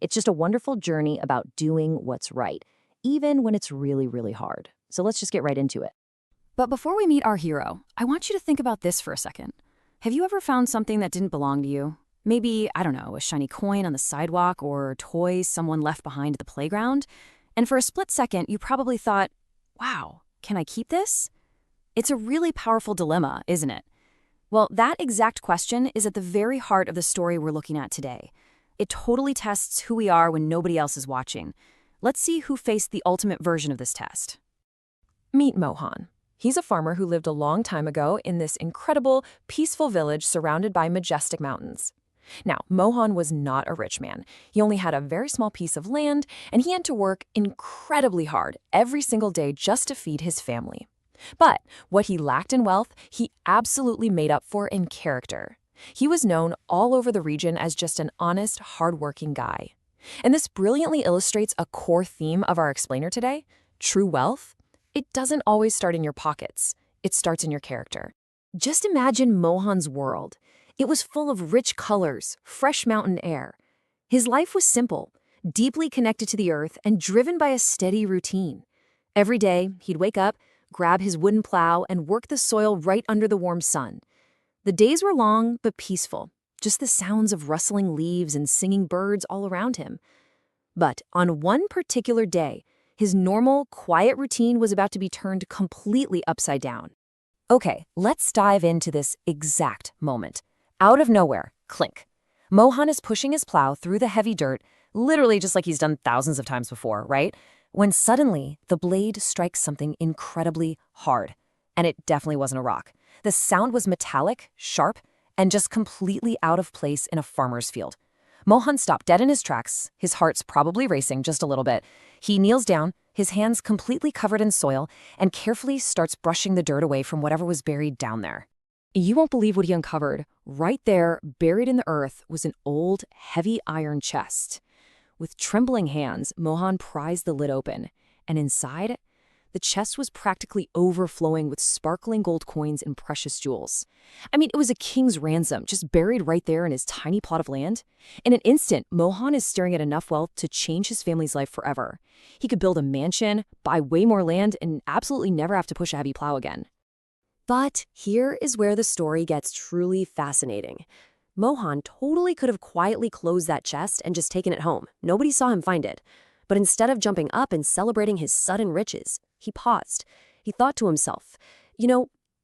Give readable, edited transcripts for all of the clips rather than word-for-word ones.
It's just a wonderful journey about doing what's right, even when it's really, really hard. So let's just get right into it. But before we meet our hero, I want you to think about this for a second. Have you ever found something that didn't belong to you? Maybe, I don't know, a shiny coin on the sidewalk or toys someone left behind at the playground? And for a split second, you probably thought, wow, can I keep this? It's a really powerful dilemma, isn't it? Well, that exact question is at the very heart of the story we're looking at today. It totally tests who we are when nobody else is watching. Let's see who faced the ultimate version of this test. Meet Mohan. He's a farmer who lived a long time ago in this incredible, peaceful village surrounded by majestic mountains. Now, Mohan was not a rich man. He only had a very small piece of land, and he had to work incredibly hard every single day just to feed his family. But what he lacked in wealth, he absolutely made up for in character. He was known all over the region as just an honest, hardworking guy. And this brilliantly illustrates a core theme of our explainer today: true wealth. It doesn't always start in your pockets. It starts in your character. Just imagine Mohan's world. It was full of rich colors, fresh mountain air. His life was simple, deeply connected to the earth, and driven by a steady routine. Every day, he'd wake up, grab his wooden plow, and work the soil right under the warm sun. The days were long but peaceful, just the sounds of rustling leaves and singing birds all around him. But on one particular day, his normal, quiet routine was about to be turned completely upside down. Okay, let's dive into this exact moment. Out of nowhere, clink. Mohan is pushing his plow through the heavy dirt, literally just like he's done thousands of times before, right? When suddenly, the blade strikes something incredibly hard. And it definitely wasn't a rock. The sound was metallic, sharp, and just completely out of place in a farmer's field. Mohan stopped dead in his tracks, his heart's probably racing just a little bit. He kneels down, his hands completely covered in soil, and carefully starts brushing the dirt away from whatever was buried down there. You won't believe what he uncovered. Right there, buried in the earth, was an old, heavy iron chest. With trembling hands, Mohan prized the lid open, and inside, the chest was practically overflowing with sparkling gold coins and precious jewels. I mean, it was a king's ransom, just buried right there in his tiny plot of land. In an instant, Mohan is staring at enough wealth to change his family's life forever. He could build a mansion, buy way more land, and absolutely never have to push a heavy plow again. But here is where the story gets truly fascinating. Mohan totally could have quietly closed that chest and just taken it home. Nobody saw him find it. But instead of jumping up and celebrating his sudden riches, he paused. He thought to himself,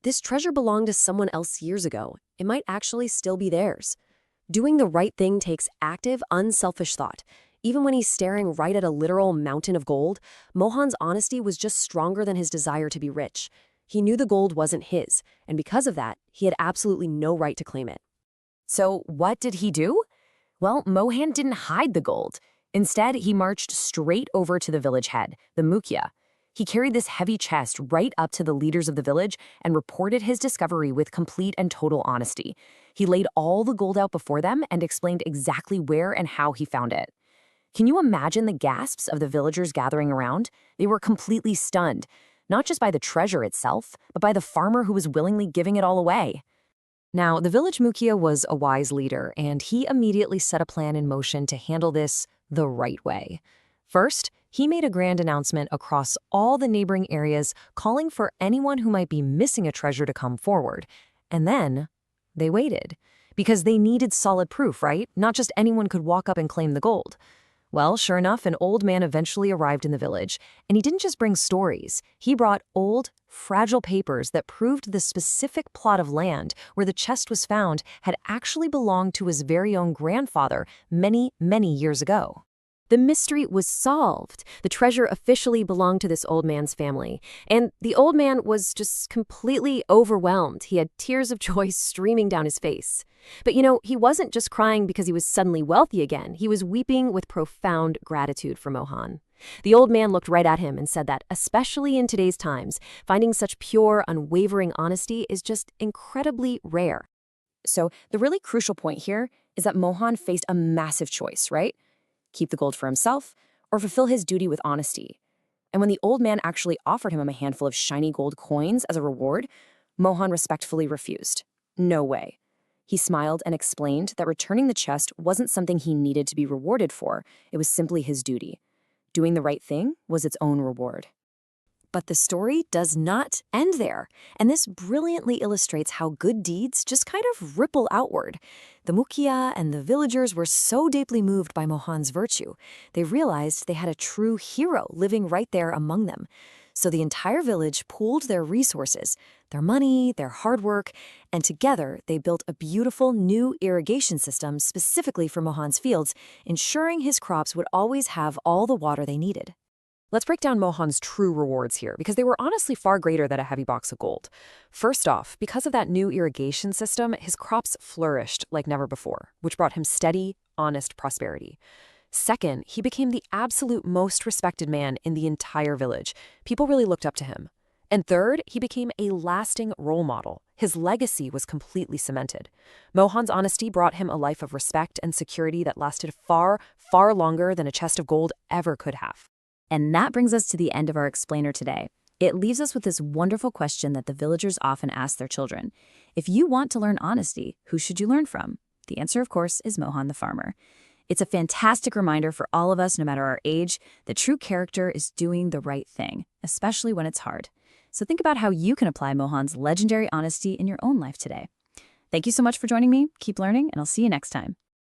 this treasure belonged to someone else years ago. It might actually still be theirs. Doing the right thing takes active, unselfish thought. Even when he's staring right at a literal mountain of gold, Mohan's honesty was just stronger than his desire to be rich. He knew the gold wasn't his, and because of that, he had absolutely no right to claim it. So what did he do? Well, Mohan didn't hide the gold. Instead, he marched straight over to the village head, the Mukhya. He carried this heavy chest right up to the leaders of the village and reported his discovery with complete and total honesty. He laid all the gold out before them and explained exactly where and how he found it. Can you imagine the gasps of the villagers gathering around? They were completely stunned, not just by the treasure itself, but by the farmer who was willingly giving it all away. Now, the village Mukhya was a wise leader, and he immediately set a plan in motion to handle this the right way. First, he made a grand announcement across all the neighboring areas calling for anyone who might be missing a treasure to come forward. And then they waited, because they needed solid proof, right? Not just anyone could walk up and claim the gold. Well, sure enough, an old man eventually arrived in the village, and he didn't just bring stories. He brought old, fragile papers that proved the specific plot of land where the chest was found had actually belonged to his very own grandfather many, many years ago. The mystery was solved. The treasure officially belonged to this old man's family. And the old man was just completely overwhelmed. He had tears of joy streaming down his face. But he wasn't just crying because he was suddenly wealthy again. He was weeping with profound gratitude for Mohan. The old man looked right at him and said that, especially in today's times, finding such pure, unwavering honesty is just incredibly rare. So the really crucial point here is that Mohan faced a massive choice, right? Keep the gold for himself, or fulfill his duty with honesty. And when the old man actually offered him a handful of shiny gold coins as a reward, Mohan respectfully refused. No way. He smiled and explained that returning the chest wasn't something he needed to be rewarded for, it was simply his duty. Doing the right thing was its own reward. But the story does not end there, and this brilliantly illustrates how good deeds just kind of ripple outward. The Mukhya and the villagers were so deeply moved by Mohan's virtue, they realized they had a true hero living right there among them. So the entire village pooled their resources, their money, their hard work, and together they built a beautiful new irrigation system specifically for Mohan's fields, ensuring his crops would always have all the water they needed. Let's break down Mohan's true rewards here, because they were honestly far greater than a heavy box of gold. First off, because of that new irrigation system, his crops flourished like never before, which brought him steady, honest prosperity. Second, he became the absolute most respected man in the entire village. People really looked up to him. And third, he became a lasting role model. His legacy was completely cemented. Mohan's honesty brought him a life of respect and security that lasted far, far longer than a chest of gold ever could have. And that brings us to the end of our explainer today. It leaves us with this wonderful question that the villagers often ask their children. If you want to learn honesty, who should you learn from? The answer, of course, is Mohan the farmer. It's a fantastic reminder for all of us, no matter our age, that true character is doing the right thing, especially when it's hard. So think about how you can apply Mohan's legendary honesty in your own life today. Thank you so much for joining me. Keep learning, and I'll see you next time.